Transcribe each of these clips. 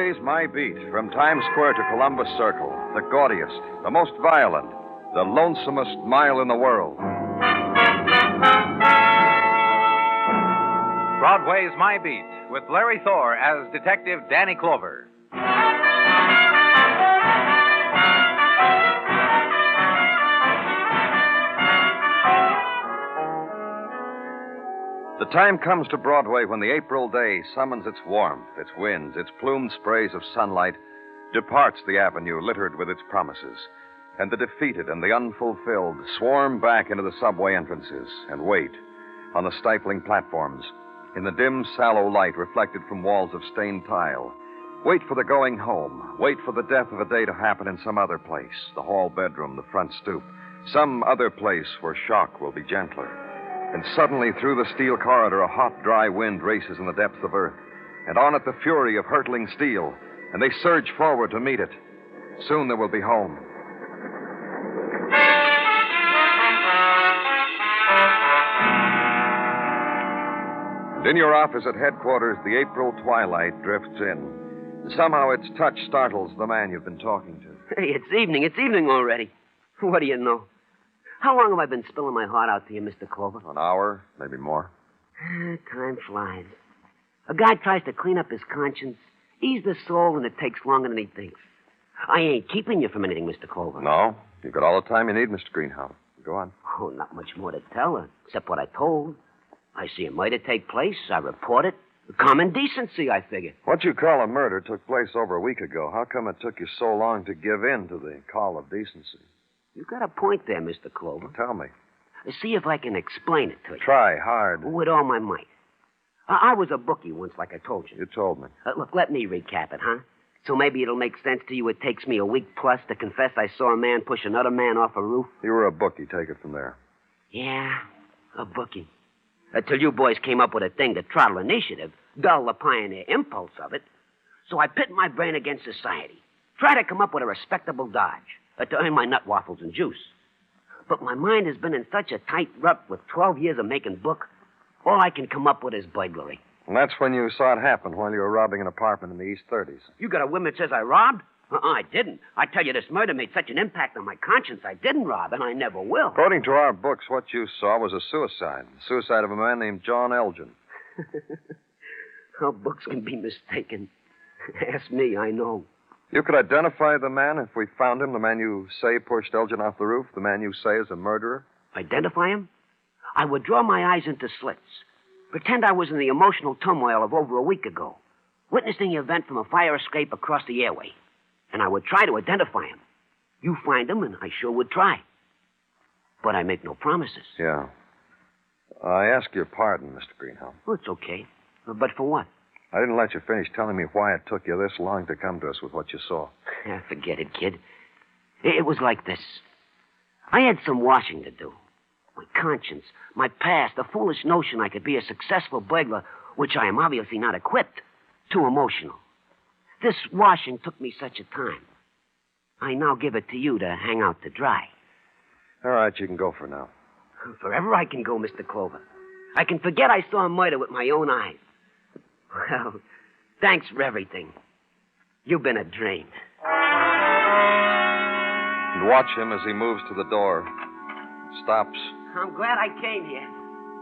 Broadway Is My Beat, from Times Square to Columbus Circle, the gaudiest, the most violent, the lonesomest mile in the world. Broadway Is My Beat, with Larry Thor as Detective Danny Clover. The time comes to Broadway when the April day summons its warmth, its winds, its plumed sprays of sunlight, departs the avenue littered with its promises, and the defeated and the unfulfilled swarm back into the subway entrances and wait on the stifling platforms, in the dim, sallow light reflected from walls of stained tile. Wait for the going home. Wait for the death of a day to happen in some other place, the hall bedroom, the front stoop, some other place where shock will be gentler. And suddenly, through the steel corridor, a hot, dry wind races in the depths of earth, and on it the fury of hurtling steel, and they surge forward to meet it. Soon they will be home. And in your office at headquarters, the April twilight drifts in. Somehow its touch startles the man you've been talking to. Hey, it's evening already. What do you know? How long have I been spilling my heart out to you, Mr. Clover? An hour, maybe more. Time flies. A guy tries to clean up his conscience, ease the soul, and it takes longer than he thinks. I ain't keeping you from anything, Mr. Clover. No, you've got all the time you need, Mr. Greenhouse. Go on. Oh, not much more to tell her, except what I told. I see a murder take place. I report it. Common decency, I figure. What you call a murder took place over a week ago. How come it took you so long to give in to the call of decency? You got a point there, Mr. Clover. Tell me. See if I can explain it to you. Try hard. With all my might. I was a bookie once, like I told you. You told me. Look, let me recap it, huh? So maybe it'll make sense to you. It takes me a week plus to confess I saw a man push another man off a roof. You were a bookie. Take it from there. Yeah, a bookie. Until you boys came up with a thing to throttle initiative, dull the pioneer impulse of it. So I pit my brain against society. Try to come up with a respectable dodge. To earn my nut waffles and juice. But my mind has been in such a tight rut with 12 years of making book, all I can come up with is burglary. And that's when you saw it happen, while you were robbing an apartment in the East 30s. You got a whim that says I robbed? I didn't. I tell you, this murder made such an impact on my conscience, I didn't rob, and I never will. According to our books, what you saw was a suicide. The suicide of a man named John Elgin. How books can be mistaken. Ask me, I know. You could identify the man if we found him, the man you say pushed Elgin off the roof, the man you say is a murderer? Identify him? I would draw my eyes into slits, pretend I was in the emotional turmoil of over a week ago, witnessing the event from a fire escape across the airway, and I would try to identify him. You find him, and I sure would try. But I make no promises. Yeah. I ask your pardon, Mr. Greenhouse. Well, it's okay. But for what? I didn't let you finish telling me why it took you this long to come to us with what you saw. Forget it, kid. It was like this. I had some washing to do. My conscience, my past, the foolish notion I could be a successful burglar, which I am obviously not equipped. Too emotional. This washing took me such a time. I now give it to you to hang out to dry. All right, you can go for now. Forever I can go, Mr. Clover. I can forget I saw murder with my own eyes. Well, thanks for everything. You've been a drain. And watch him as he moves to the door. Stops. I'm glad I came here.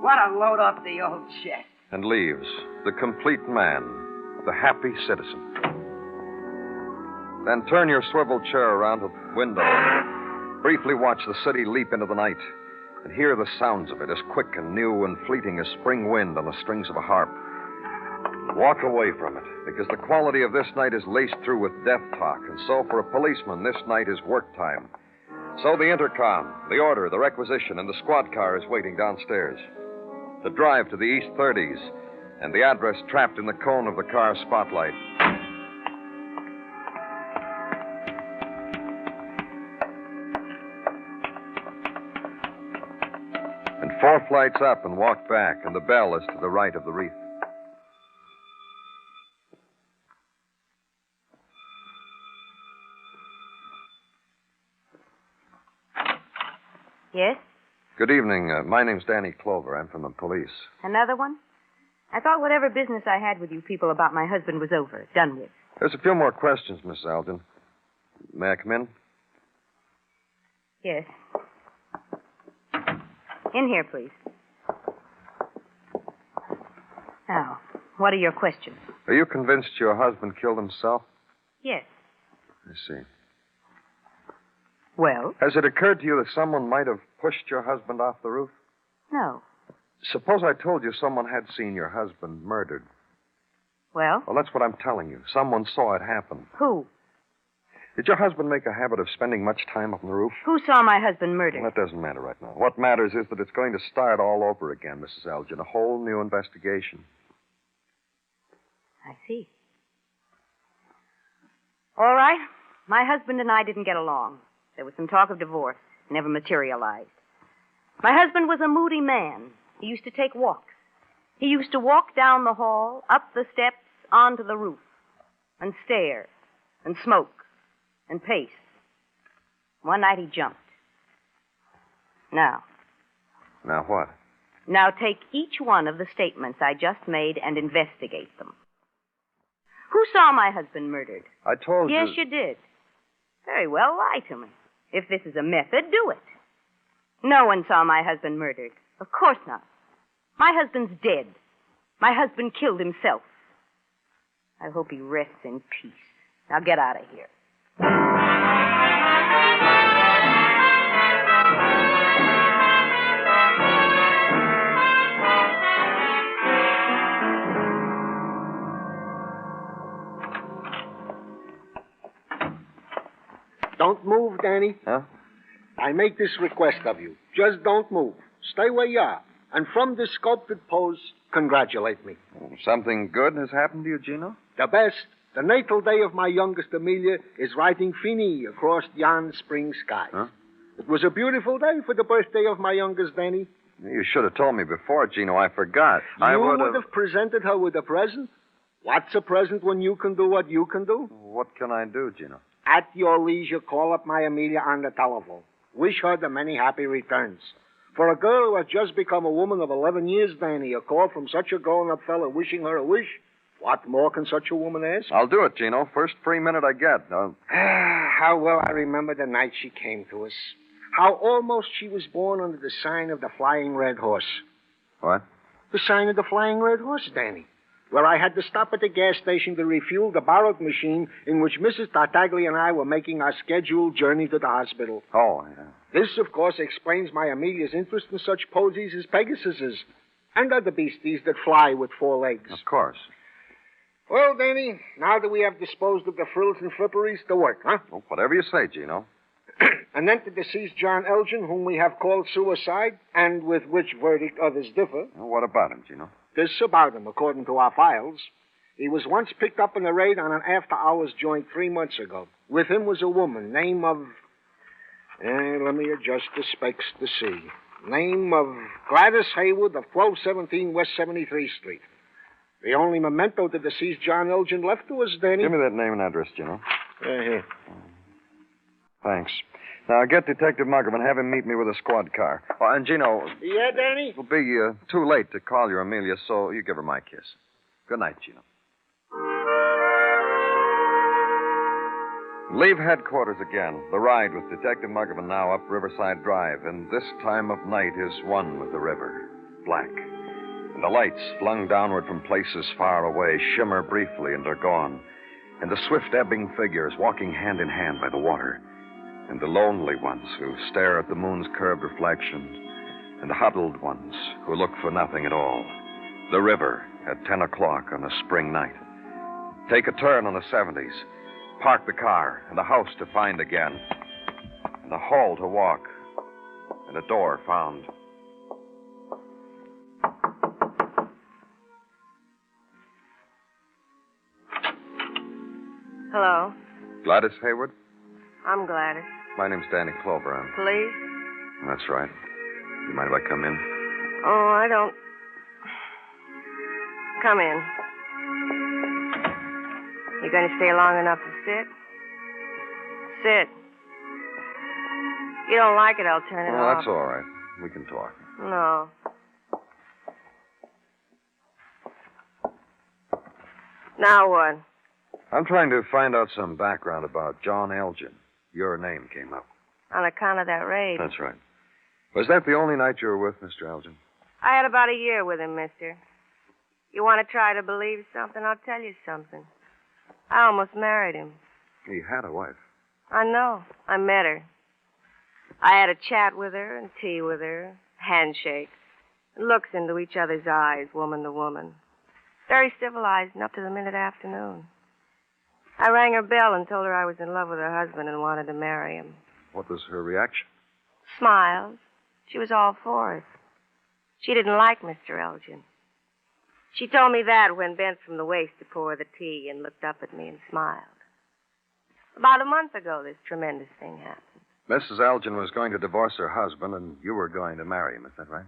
What a load off the old chest. And leaves. The complete man. The happy citizen. Then turn your swivel chair around to the window and briefly watch the city leap into the night and hear the sounds of it as quick and new and fleeting as spring wind on the strings of a harp. Walk away from it, because the quality of this night is laced through with death talk, and so for a policeman, this night is work time. So the intercom, the order, the requisition, and the squad car is waiting downstairs. The drive to the East 30s, and the address trapped in the cone of the car's spotlight. And 4 flights up and walk back, and the bell is to the right of the wreath. Yes? Good evening. My name's Danny Clover. I'm from the police. Another one? I thought whatever business I had with you people about my husband was over, done with. There's a few more questions, Miss Elgin. May I come in? Yes. In here, please. Now, what are your questions? Are you convinced your husband killed himself? Yes. I see. Well? Has it occurred to you that someone might have pushed your husband off the roof? No. Suppose I told you someone had seen your husband murdered. Well? Well, that's what I'm telling you. Someone saw it happen. Who? Did your husband make a habit of spending much time up on the roof? Who saw my husband murdered? Well, that doesn't matter right now. What matters is that it's going to start all over again, Mrs. Elgin. A whole new investigation. I see. All right. My husband and I didn't get along. There was some talk of divorce. Never materialized. My husband was a moody man. He used to take walks. He used to walk down the hall, up the steps, onto the roof, and stare, and smoke, and pace. One night he jumped. Now. Now what? Now take each one of the statements I just made and investigate them. Who saw my husband murdered? I told you... Yes, you did. Very well, lie to me. If this is a method, do it. No one saw my husband murdered. Of course not. My husband's dead. My husband killed himself. I hope he rests in peace. Now get out of here. Don't move, Danny. Huh? I make this request of you. Just don't move. Stay where you are. And from this sculpted pose, congratulate me. Something good has happened to you, Gino? The best. The natal day of my youngest Amelia is riding Fini across yon spring skies. Huh? It was a beautiful day for the birthday of my youngest Danny. You should have told me before, Gino. I forgot. You would have presented her with a present. What's a present when you can do what you can do? What can I do, Gino? At your leisure, call up my Amelia on the telephone. Wish her the many happy returns. For a girl who has just become a woman of 11 years, Danny, a call from such a grown-up fella wishing her a wish, what more can such a woman ask? I'll do it, Gino. First free minute I get. How well I remember the night she came to us. How almost she was born under the sign of the Flying Red Horse. What? The sign of the Flying Red Horse, Danny. Where I had to stop at the gas station to refuel the borrowed machine in which Mrs. Tartaglia and I were making our scheduled journey to the hospital. Oh, yeah. This, of course, explains my Amelia's interest in such posies as Pegasuses and other beasties that fly with 4 legs. Of course. Well, Danny, now that we have disposed of the frills and fripperies, to work, huh? Well, whatever you say, Gino. And then to deceased John Elgin, whom we have called suicide, and with which verdict others differ. Well, what about him, Gino? This about him, according to our files. He was once picked up in a raid on an after-hours joint 3 months ago. With him was a woman, name of... let me adjust the specs to see. Name of Gladys Haywood of 1217 West 73rd Street. The only memento the deceased John Elgin left to us, Danny... Give me that name and address, Gino. Here. Thanks. Now, get Detective Muggavan. Have him meet me with a squad car. Oh, and, Gino... Yeah, Danny? It'll be too late to call your Amelia, so you give her my kiss. Good night, Gino. Leave headquarters again. The ride with Detective Muggavan now up Riverside Drive, and this time of night is one with the river. Black. And the lights, flung downward from places far away, shimmer briefly and are gone. And the swift ebbing figures walking hand in hand by the water. And the lonely ones who stare at the moon's curved reflection. And the huddled ones who look for nothing at all. The river at 10 o'clock on a spring night. Take a turn on the 70s. Park the car, and a house to find again. And a hall to walk. And a door found. Hello. Gladys Hayward? I'm Gladys. My name's Danny Clover. Police? That's right. You mind if I come in? Oh, I don't... Come in. You going to stay long enough to sit? Sit. If you don't like it, I'll turn it off. That's all right. We can talk. No. Now what? I'm trying to find out some background about John Elgin. Your name came up. On account of that raid. That's right. Was that the only night you were with Mr. Elgin? I had about a year with him, mister. You want to try to believe something? I'll tell you something. I almost married him. He had a wife. I know. I met her. I had a chat with her and tea with her, handshakes, and looks into each other's eyes, woman to woman. Very civilized and up to the minute afternoon. I rang her bell and told her I was in love with her husband and wanted to marry him. What was her reaction? Smiles. She was all for it. She didn't like Mr. Elgin. She told me that when bent from the waist to pour the tea and looked up at me and smiled. About a month ago, this tremendous thing happened. Mrs. Elgin was going to divorce her husband, and you were going to marry him. Is that right?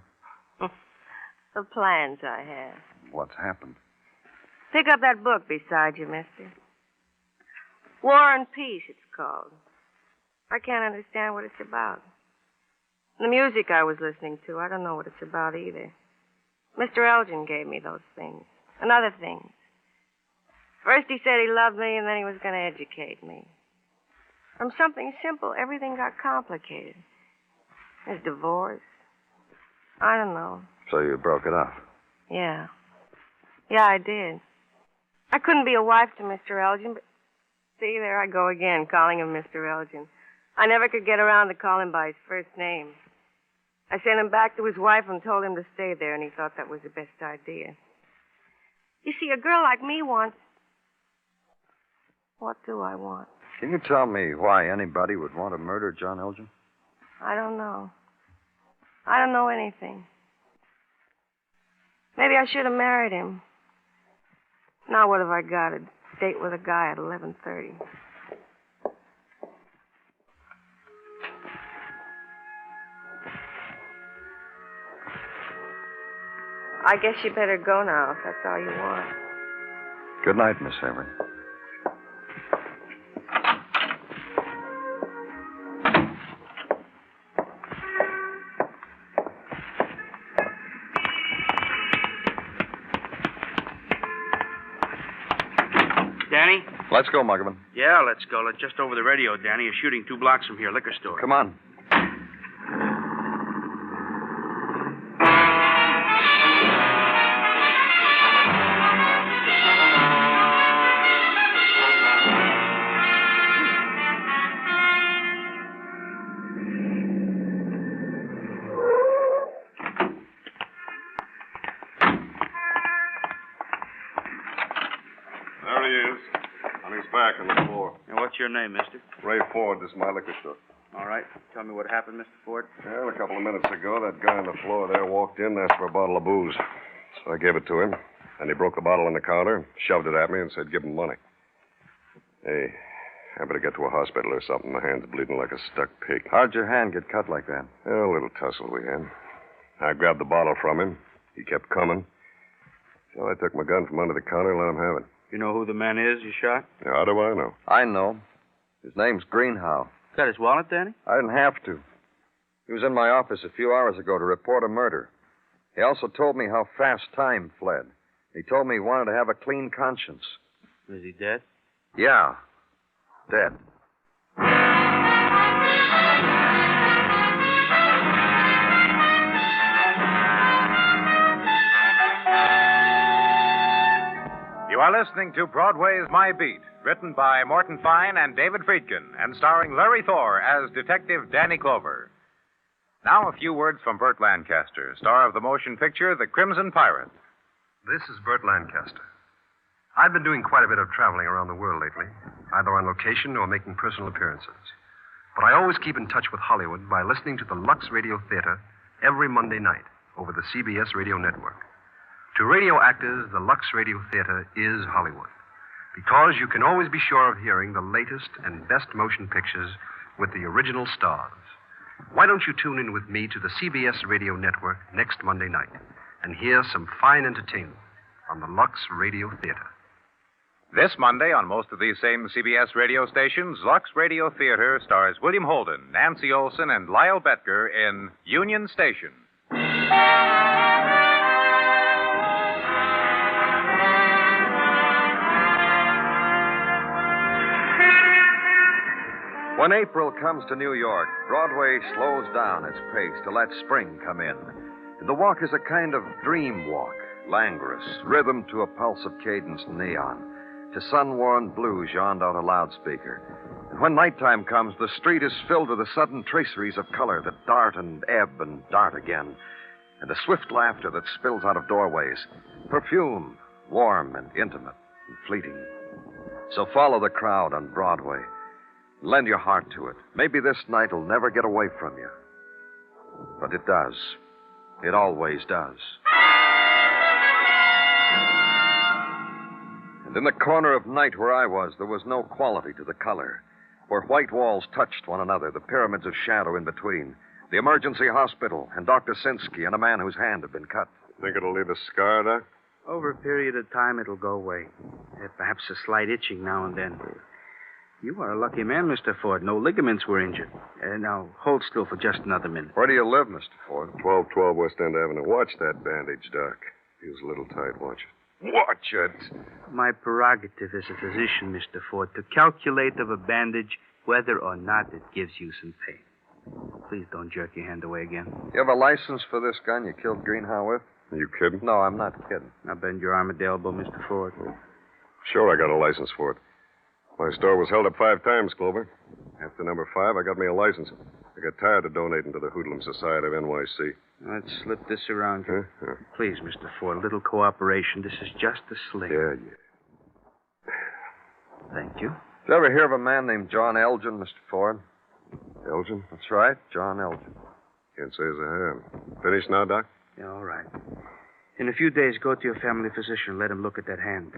The plans I had. What's happened? Pick up that book beside you, mister. War and Peace, it's called. I can't understand what it's about. The music I was listening to, I don't know what it's about either. Mr. Elgin gave me those things and other things. First he said he loved me, and then he was going to educate me. From something simple, everything got complicated. His divorce. I don't know. So you broke it off? Yeah. Yeah, I did. I couldn't be a wife to Mr. Elgin, but see, there I go again, calling him Mr. Elgin. I never could get around to call him by his first name. I sent him back to his wife and told him to stay there, and he thought that was the best idea. You see, a girl like me wants... What do I want? Can you tell me why anybody would want to murder John Elgin? I don't know. I don't know anything. Maybe I should have married him. Now what have I got? A date with a guy at 11:30. I guess you better go now, if that's all you want. Good night, Miss Avery. Danny? Let's go, Muggavan. Yeah, let's go. Just over the radio, Danny. A shooting 2 blocks from here, liquor store. Come on. Back on the floor. And what's your name, mister? Ray Ford, this is my liquor store. All right. Tell me what happened, Mr. Ford. Well, a couple of minutes ago, that guy on the floor there walked in and asked for a bottle of booze. So I gave it to him. And he broke the bottle on the counter, shoved it at me, and said, give him money. Hey, I better get to a hospital or something. My hand's bleeding like a stuck pig. How'd your hand get cut like that? A little tussle we had. I grabbed the bottle from him. He kept coming. So I took my gun from under the counter and let him have it. You know who the man is you shot? How do I know? I know. His name's Greenhow. Got his wallet, Danny? I didn't have to. He was in my office a few hours ago to report a murder. He also told me how fast time fled. He told me he wanted to have a clean conscience. Is he dead? Yeah. Dead. You are listening to Broadway Is My Beat, written by Morton Fine and David Friedkin, and starring Larry Thor as Detective Danny Clover. Now a few words from Burt Lancaster, star of the motion picture The Crimson Pirate. This is Burt Lancaster. I've been doing quite a bit of traveling around the world lately, either on location or making personal appearances. But I always keep in touch with Hollywood by listening to the Lux Radio Theater every Monday night over the CBS radio network. To radio actors, the Lux Radio Theater is Hollywood, because you can always be sure of hearing the latest and best motion pictures with the original stars. Why don't you tune in with me to the CBS radio network next Monday night and hear some fine entertainment on the Lux Radio Theater? This Monday, on most of these same CBS radio stations, Lux Radio Theater stars William Holden, Nancy Olson, and Lyle Betker in Union Station. When April comes to New York, Broadway slows down its pace to let spring come in. The walk is a kind of dream walk, languorous, rhythm to a pulse of cadence and neon, to sun-worn blues yawned out a loudspeaker. And when nighttime comes, the street is filled with the sudden traceries of color that dart and ebb and dart again, and the swift laughter that spills out of doorways, perfume, warm and intimate and fleeting. So follow the crowd on Broadway. Lend your heart to it. Maybe this night will never get away from you. But it does. It always does. And in the corner of night where I was, there was no quality to the color. Where white walls touched one another, the pyramids of shadow in between, the emergency hospital, and Dr. Sinsky and a man whose hand had been cut. Think it'll leave a scar, Doc? Over a period of time, it'll go away. Perhaps a slight itching now and then. You are a lucky man, Mr. Ford. No ligaments were injured. Now, hold still for just another minute. Where do you live, Mr. Ford? 1212 West End Avenue. Watch that bandage, Doc. Feels a little tight. Watch it. Watch it. My prerogative as a physician, Mr. Ford, to calculate of a bandage whether or not it gives you some pain. Please don't jerk your hand away again. You have a license for this gun you killed Greenhow with? Are you kidding? No, I'm not kidding. Now bend your arm at the elbow, Mr. Ford. Sure, I got a license for it. My store was held up 5 times, Clover. After number 5, I got me a license. I got tired of donating to the Hoodlum Society of NYC. Let's slip this around you. Huh? Please, Mr. Ford, a little cooperation. This is just a slip. Yeah. Thank you. Did you ever hear of a man named John Elgin, Mr. Ford? Elgin? That's right, John Elgin. Can't say as I have. Finished now, Doc? Yeah, all right. In a few days, go to your family physician and let him look at that hand.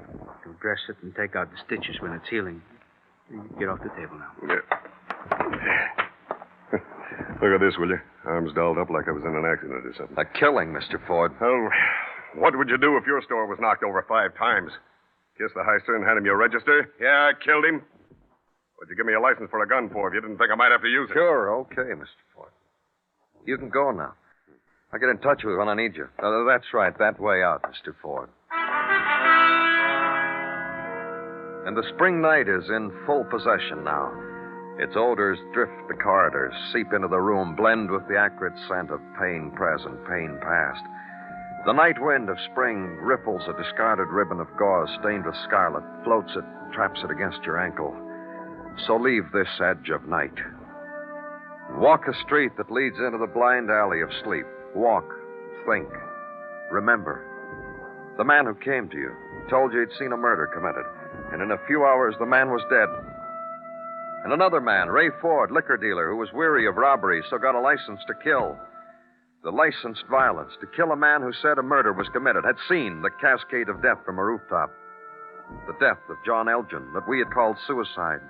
He'll dress it and take out the stitches when it's healing. You get off the table now. Yeah. Look at this, will you? Arms dolled up like I was in an accident or something. A killing, Mr. Ford. Well, what would you do if your store was knocked over 5 times? Kiss the heister and hand him your register? Yeah, I killed him. What'd you give me a license for a gun for if you didn't think I might have to use it? Sure, okay, Mr. Ford. You can go now. I'll get in touch with you when I need you. That's right, that way out, Mr. Ford. And the spring night is in full possession now. Its odors drift the corridors, seep into the room, blend with the acrid scent of pain present, pain past. The night wind of spring ripples a discarded ribbon of gauze stained with scarlet, floats it, traps it against your ankle. So leave this edge of night. Walk a street that leads into the blind alley of sleep. Walk, think, remember. The man who came to you told you he'd seen a murder committed, and in a few hours the man was dead. And another man, Ray Ford, liquor dealer, who was weary of robberies, so got a license to kill. The licensed violence, to kill a man who said a murder was committed, had seen the cascade of death from a rooftop. The death of John Elgin, that we had called suicide.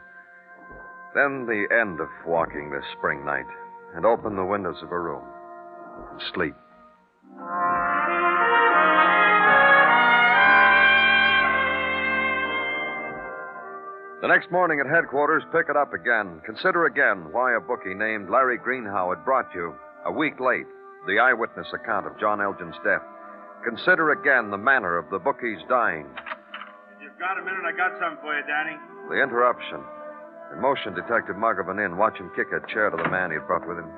Then the end of walking this spring night, and open the windows of a room. Sleep. The next morning at headquarters, pick it up again. Consider again why a bookie named Larry Greenhow had brought you, a week late, the eyewitness account of John Elgin's death. Consider again the manner of the bookie's dying. If you've got a minute, I got something for you, Danny. The interruption. And motion Detective Muggavan in. Watch him kick a chair to the man he'd brought with him.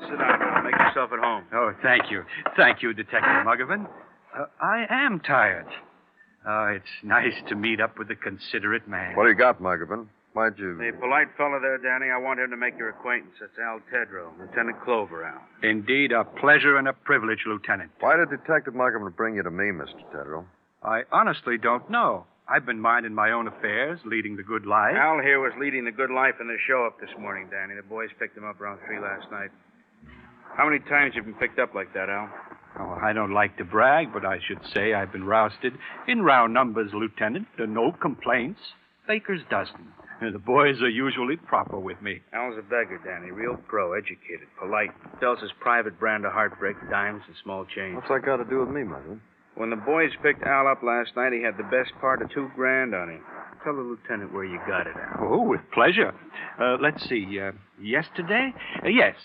Sit down now. Make yourself at home. Oh, thank you. Thank you, Detective Muggavan. I am tired. It's nice to meet up with a considerate man. What do you got, Muggavan? Why'd you... The polite fellow there, Danny, I want him to make your acquaintance. That's Al Tedrow, Lieutenant Clover, Al. Indeed, a pleasure and a privilege, Lieutenant. Why did Detective Muggavan bring you to me, Mr. Tedrow? I honestly don't know. I've been minding my own affairs, leading the good life. Al here was leading the good life in the show up this morning, Danny. The boys picked him up around 3 last night. How many times have you been picked up like that, Al? Oh, I don't like to brag, but I should say I've been rousted in round numbers, Lieutenant. No complaints. Baker's dozen. The boys are usually proper with me. Al's a beggar, Danny. Real pro, educated, polite. Sells his private brand of heartbreak, dimes and small change. What's that got to do with me, Muggavan? When the boys picked Al up last night, he had the best part of $2,000 on him. Tell the lieutenant where you got it, Al. Oh, with pleasure. Let's see. Yesterday? Yes.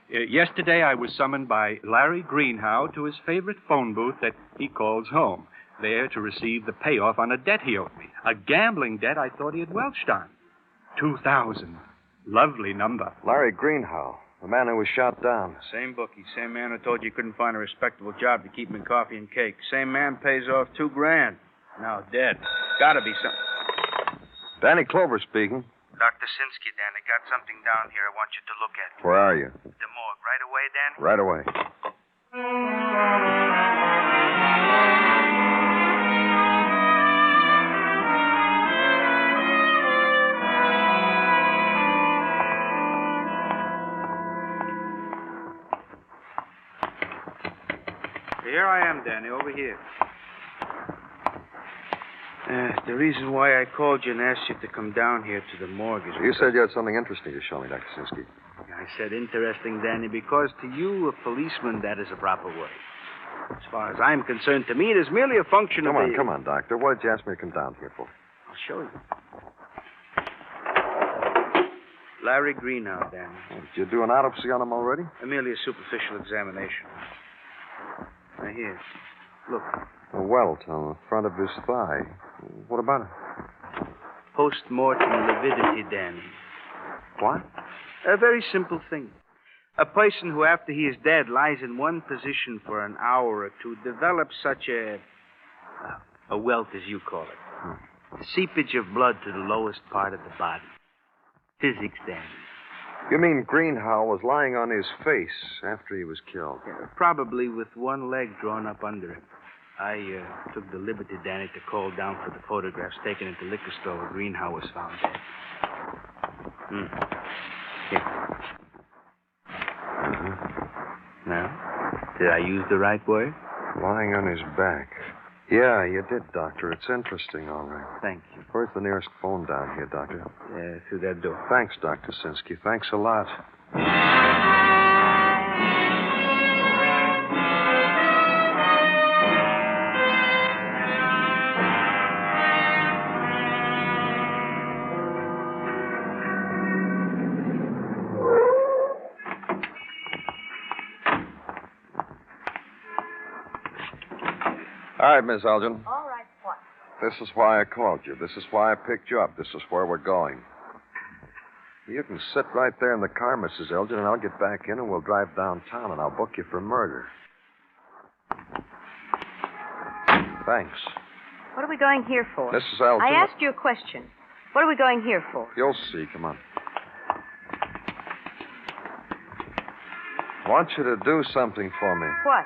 Yesterday I was summoned by Larry Greenhow to his favorite phone booth that he calls home, there to receive the payoff on a debt he owed me. A gambling debt I thought he had welched on. $2,000. Lovely number. Larry Greenhow, the man who was shot down. Same bookie, same man who told you couldn't find a respectable job to keep him in coffee and cake. Same man pays off $2,000. Now dead. Gotta be something. Danny Clover speaking. Dr. Sinsky, Danny, got something down here I want you to look at. Where are you? The morgue. Right away, Danny? Right away. Here I am, Danny, over here. The reason why I called you and asked you to come down here to the morgue is... You said you had something interesting to show me, Dr. Sinsky. I said interesting, Danny, because to you, a policeman, that is a proper word. As far as I'm concerned, to me, it is merely a function of... Come on, Doctor. What did you ask me to come down here for? I'll show you. Larry Greenhow, Danny. Did you do an autopsy on him already? Merely a superficial examination. Right here. Look. A welt on the front of his thigh. What about it? Post-mortem lividity, Danny. What? A very simple thing. A person who, after he is dead, lies in one position for an hour or two develops such a welt, as you call it. Seepage of blood to the lowest part of the body. Physics, Danny. You mean Greenhow was lying on his face after he was killed? Yeah, probably with one leg drawn up under him. I took the liberty, Danny, to call down for the photographs taken at the liquor store where Greenhow was found dead. Here. Now, did I use the right word? Lying on his back. Yeah, you did, Doctor. It's interesting, all right. Thank you. Where's the nearest phone down here, Doctor? Through that door. Thanks, Dr. Sinsky. Thanks a lot. All right, Miss Elgin. All right, what? This is why I called you. This is why I picked you up. This is where we're going. You can sit right there in the car, Mrs. Elgin, and I'll get back in and we'll drive downtown and I'll book you for murder. Thanks. What are we going here for? Mrs. Elgin. I asked you a question. What are we going here for? You'll see. Come on. I want you to do something for me. What?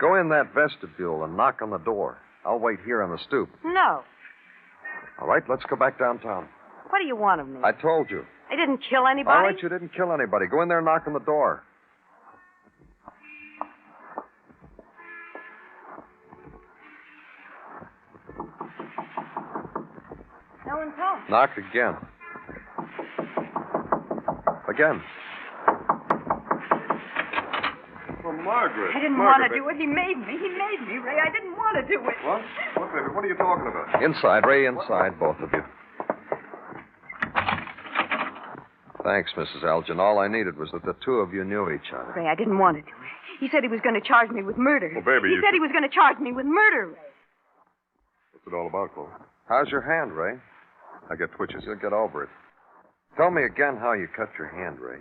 Go in that vestibule and knock on the door. I'll wait here on the stoop. No. All right, let's go back downtown. What do you want of me? I told you. I didn't kill anybody. All right, you didn't kill anybody. Go in there and knock on the door. No one's home. Knock again. Again. Well, Margaret. I didn't want to do it. He made me. He made me, Ray. I didn't want to do it. What? What, baby? What are you talking about? Inside, Ray, inside, both of you. Thanks, Mrs. Elgin. All I needed was that the two of you knew each other. Ray, I didn't want to do it. He said he was going to charge me with murder. Well, baby, he said he was going to charge me with murder, Ray. What's it all about, Chloe? How's your hand, Ray? I get twitches. You'll get over it. Tell me again how you cut your hand, Ray.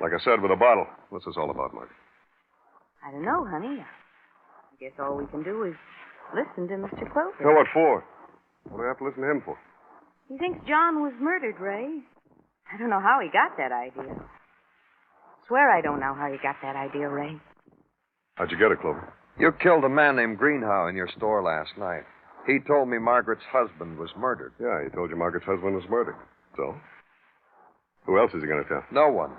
Like I said, with a bottle. What's this all about, Mark? I don't know, honey. I guess all we can do is listen to Mr. Clover. Tell what for? What do I have to listen to him for? He thinks John was murdered, Ray. I don't know how he got that idea. Swear I don't know how you got that idea, Ray. How'd you get it, Clover? You killed a man named Greenhow in your store last night. He told me Margaret's husband was murdered. Yeah, he told you Margaret's husband was murdered. So? Who else is he going to tell? No one.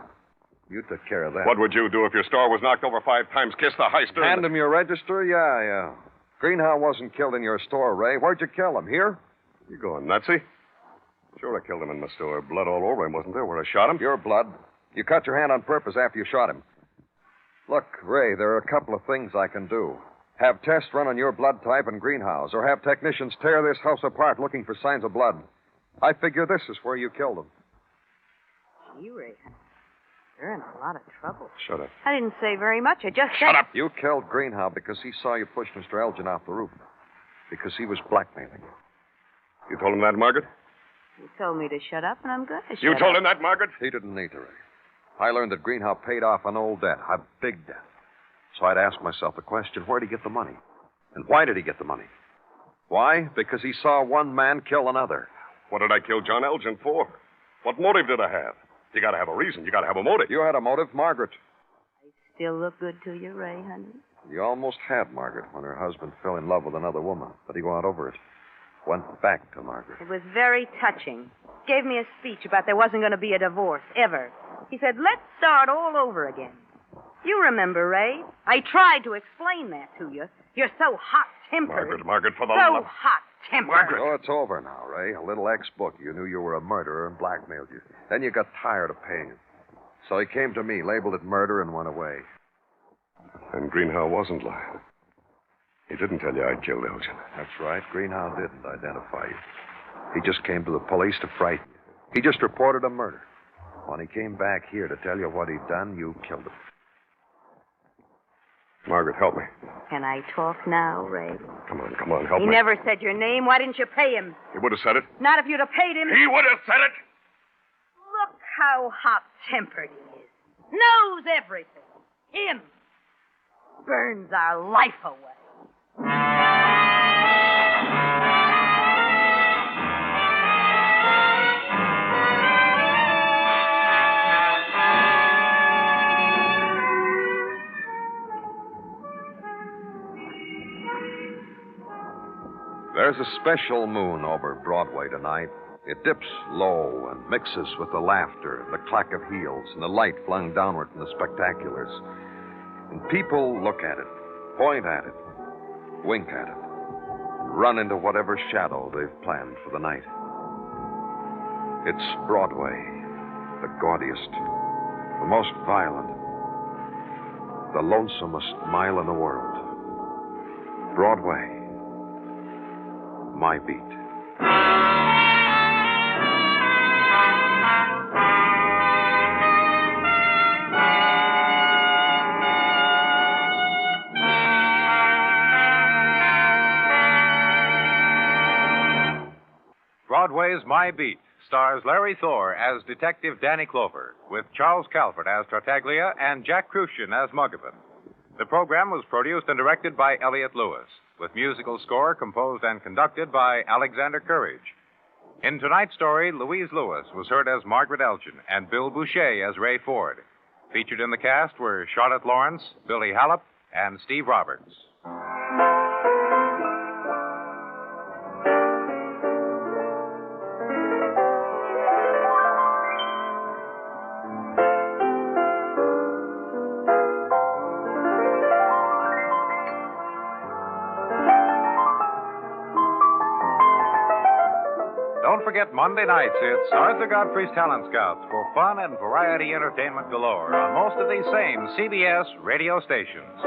You took care of that. What would you do if your store was knocked over 5 times? Kiss the heister? Hand him your register? Yeah. Greenhow wasn't killed in your store, Ray. Where'd you kill him? Here? You going nutsy? Sure, I killed him in my store. Blood all over him, wasn't there, where I shot him? Your blood. You cut your hand on purpose after you shot him. Look, Ray, there are a couple of things I can do. Have tests run on your blood type and Greenhow's, or have technicians tear this house apart looking for signs of blood. I figure this is where you killed him. Gee, Ray, you're in a lot of trouble. Shut up. I didn't say very much. I just said... Shut up! You killed Greenhow because he saw you push Mr. Elgin off the roof. Because he was blackmailing you. You told him that, Margaret? You told me to shut up, and I'm going to shut up. You told him that, Margaret? He didn't need to, Ray. I learned that Greenhow paid off an old debt, a big debt. So I'd ask myself the question, where'd he get the money? And why did he get the money? Why? Because he saw one man kill another. What did I kill John Elgin for? What motive did I have? You got to have a reason. You got to have a motive. You had a motive, Margaret. I still look good to you, Ray, honey? You almost had Margaret when her husband fell in love with another woman, but he got over it. Went back to Margaret. It was very touching. Gave me a speech about there wasn't going to be a divorce, ever. He said, let's start all over again. You remember, Ray? I tried to explain that to you. You're so hot-tempered. Margaret, for the so love... hot-tempered. Margaret. Oh, it's over now, Ray. A little ex-book. You knew you were a murderer and blackmailed you. Then you got tired of paying him. So he came to me, labeled it murder, and went away. And Greenhow wasn't lying. He didn't tell you I killed Elgin. That's right. Greenhow didn't identify you. He just came to the police to frighten you. He just reported a murder. When he came back here to tell you what he'd done, you killed him. Margaret, help me. Can I talk now, Ray? Come on, help me. He never said your name. Why didn't you pay him? He would have said it. Not if you'd have paid him. He would have said it. Look how hot-tempered he is. Knows everything. Him. Burns our life away. There's a special moon over Broadway tonight. It dips low and mixes with the laughter, the clack of heels, and the light flung downward from the spectaculars. And people look at it, point at it, wink at it, and run into whatever shadow they've planned for the night. It's Broadway, the gaudiest, the most violent, the lonesomest mile in the world. Broadway, my beat. Broadway's My Beat stars Larry Thor as Detective Danny Clover, with Charles Calvert as Tartaglia and Jack Kruschen as Muggavan. The program was produced and directed by Elliott Lewis, with musical score composed and conducted by Alexander Courage. In tonight's story, Louise Lewis was heard as Margaret Elgin and Bill Boucher as Ray Ford. Featured in the cast were Charlotte Lawrence, Billy Hallop, and Steve Roberts. Don't forget Monday nights, it's Arthur Godfrey's Talent Scouts for fun and variety entertainment galore on most of these same CBS radio stations.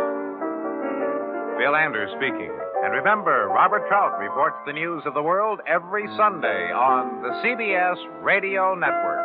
Bill Anders speaking. And remember, Robert Trout reports the news of the world every Sunday on the CBS Radio Network.